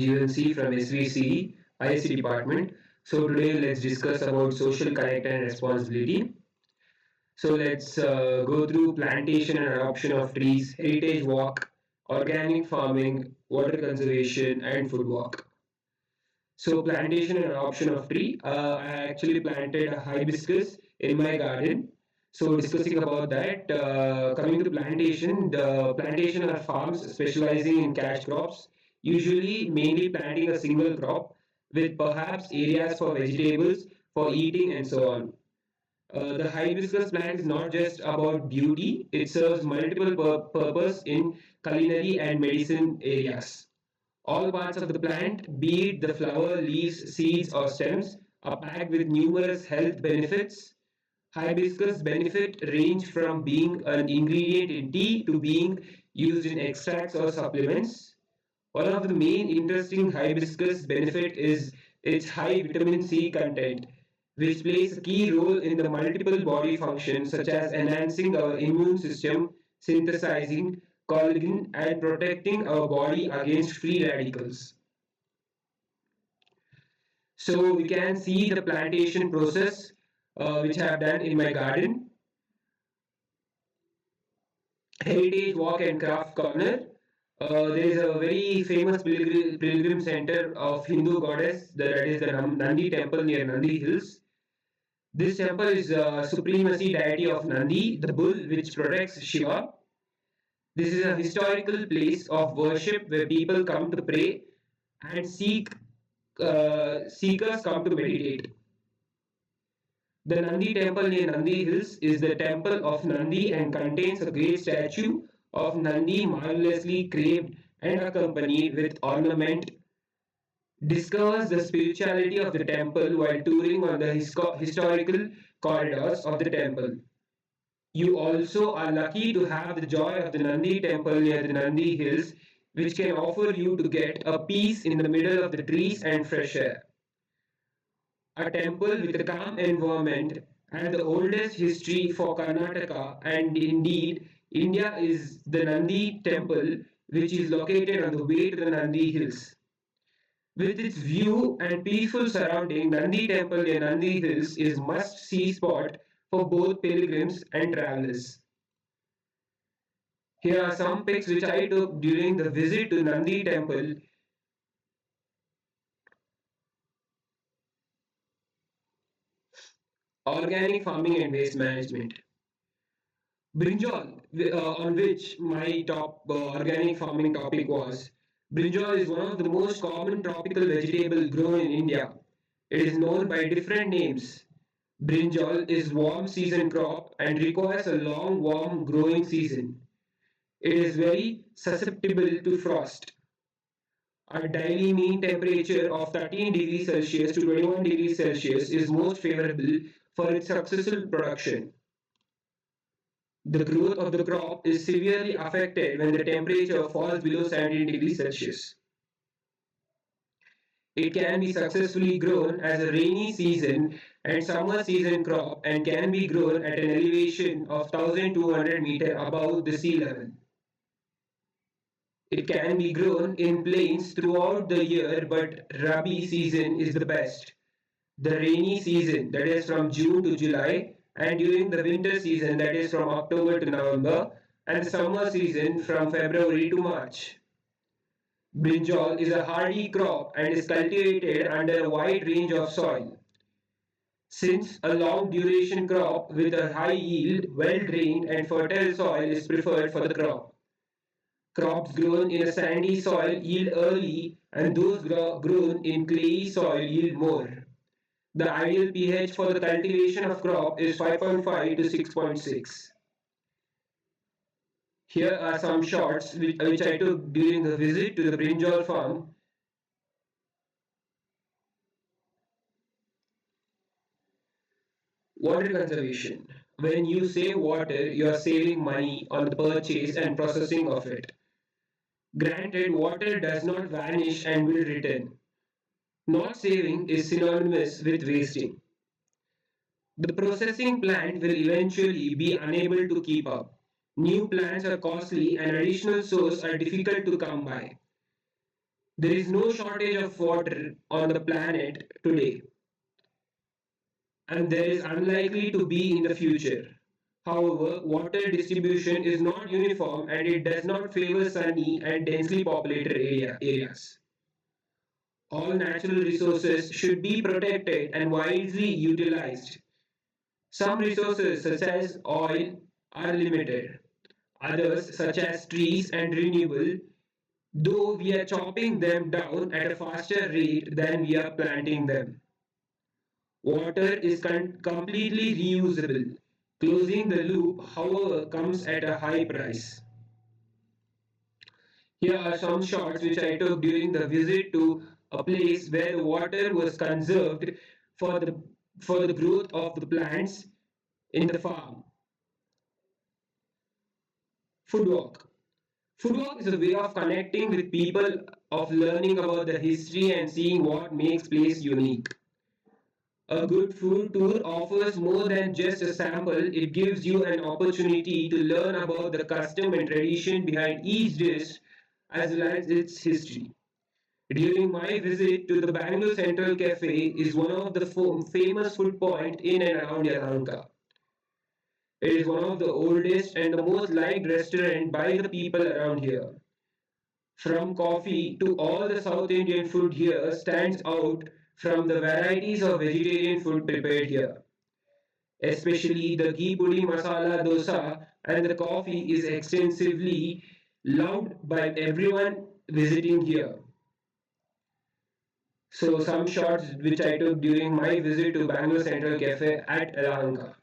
GLC from SVC ISC department. So today let's discuss about social connect and responsibility. So let's go through plantation and adoption of trees, heritage walk, organic farming, water conservation, and food walk. So plantation and adoption of tree. I actually planted a hibiscus in my garden. So discussing about that, coming to plantation, the plantation are farms specializing in cash crops, usually mainly planting a single crop with perhaps areas for vegetables, for eating and so on. The hibiscus plant is not just about beauty, it serves multiple purpose in culinary and medicine areas. All parts of the plant, be it the flower, leaves, seeds, or stems, are packed with numerous health benefits. Hibiscus benefit range from being an ingredient in tea to being used in extracts or supplements. One of the main interesting hibiscus benefit is its high vitamin C content, which plays a key role in the multiple body functions such as enhancing our immune system, synthesizing collagen, and protecting our body against free radicals. So we can see the plantation process which I have done in my garden. Heritage Walk and Craft Corner. There is a very famous pilgrim center of Hindu goddess, that is the Nandi temple near Nandi Hills. This temple is a supremacy deity of Nandi, the bull which protects Shiva. This is a historical place of worship where people come to pray and seekers come to meditate. The Nandi temple near Nandi Hills is the temple of Nandi and contains a great statue of Nandi marvelously carved and accompanied with ornament. Discovers the spirituality of the temple while touring on the historical corridors of the temple. You also are lucky to have the joy of the Nandi temple near the Nandi Hills, which can offer you to get a peace in the middle of the trees and fresh air. A temple with a calm environment and the oldest history for Karnataka and indeed India is the Nandi temple, which is located on the way to the Nandi Hills. With its view and peaceful surrounding, Nandi temple near Nandi Hills is must-see spot for both pilgrims and travelers. Here are some pics which I took during the visit to Nandi temple. Organic farming and waste management. Brinjal, on which my top organic farming topic was. Brinjal is one of the most common tropical vegetable grown in India. It is known by different names. Brinjal is warm season crop and requires a long warm growing season. It is very susceptible to frost. A daily mean temperature of 13 degrees Celsius to 21 degrees Celsius is most favorable for its successful production. The growth of the crop is severely affected when the temperature falls below 17 degrees Celsius. It can be successfully grown as a rainy season and summer season crop and can be grown at an elevation of 1200 meter above the sea level. It can be grown in plains throughout the year, but Rabi season is the best. The rainy season, that is from June to July, and during the winter season, that is from October to November, and the summer season from February to March. Brinjal is a hardy crop and is cultivated under a wide range of soil. Since a long duration crop with a high yield, well drained, and fertile soil is preferred for the crop. Crops grown in a sandy soil yield early, and those grown in clayey soil yield more. The ideal pH for the cultivation of crop is 5.5 to 6.6. Here are some shots which I took during the visit to the brinjal farm. Water conservation. When you save water, you are saving money on the purchase and processing of it. Granted, water does not vanish and will return. Not saving is synonymous with wasting. The processing plant will eventually be unable to keep up. New plants are costly and additional sources are difficult to come by. There is no shortage of water on the planet today, and there is unlikely to be in the future. However, water distribution is not uniform and it does not favor sunny and densely populated areas. All natural resources should be protected and wisely utilized. Some resources, such as oil, are limited. Others, such as trees and renewable, though we are chopping them down at a faster rate than we are planting them. Water is completely reusable. Closing the loop, however, comes at a high price. Here are some shots which I took during the visit to a place where the water was conserved for the for the growth of the plants in the farm. Food walk. Food walk is a way of connecting with people, of learning about the history and seeing what makes place unique. A good food tour offers more than just a sample, it gives you an opportunity to learn about the custom and tradition behind each dish as well as its history. During my visit to the Bangalore Central Cafe is one of the famous food point in and around Yelahanka. It is one of the oldest and the most liked restaurant by the people around here. From coffee to all the South Indian food here stands out from the varieties of vegetarian food prepared here. Especially the ghee pudi masala dosa and the coffee is extensively loved by everyone visiting here. So some shots which I took during my visit to Bangalore Central Cafe at Alahanka.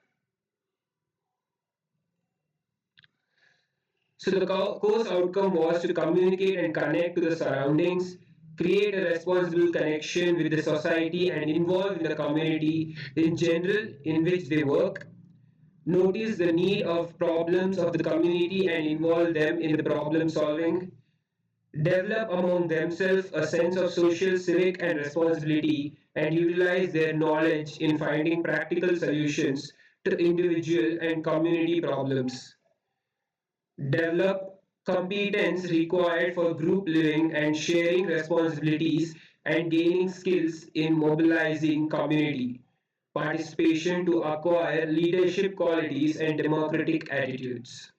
So the course outcome was to communicate and connect to the surroundings, create a responsible connection with the society and involve in the community in general in which they work, notice the need of problems of the community and involve them in the problem solving, develop among themselves a sense of social, civic, and responsibility, and utilize their knowledge in finding practical solutions to individual and community problems, develop competence required for group living and sharing responsibilities, and gaining skills in mobilizing community participation to acquire leadership qualities and democratic attitudes.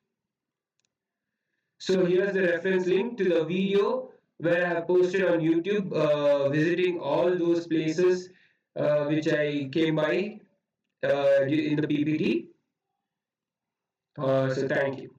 So here's the reference link to the video where I have posted on YouTube visiting all those places which I came by in the PPT. So thank you.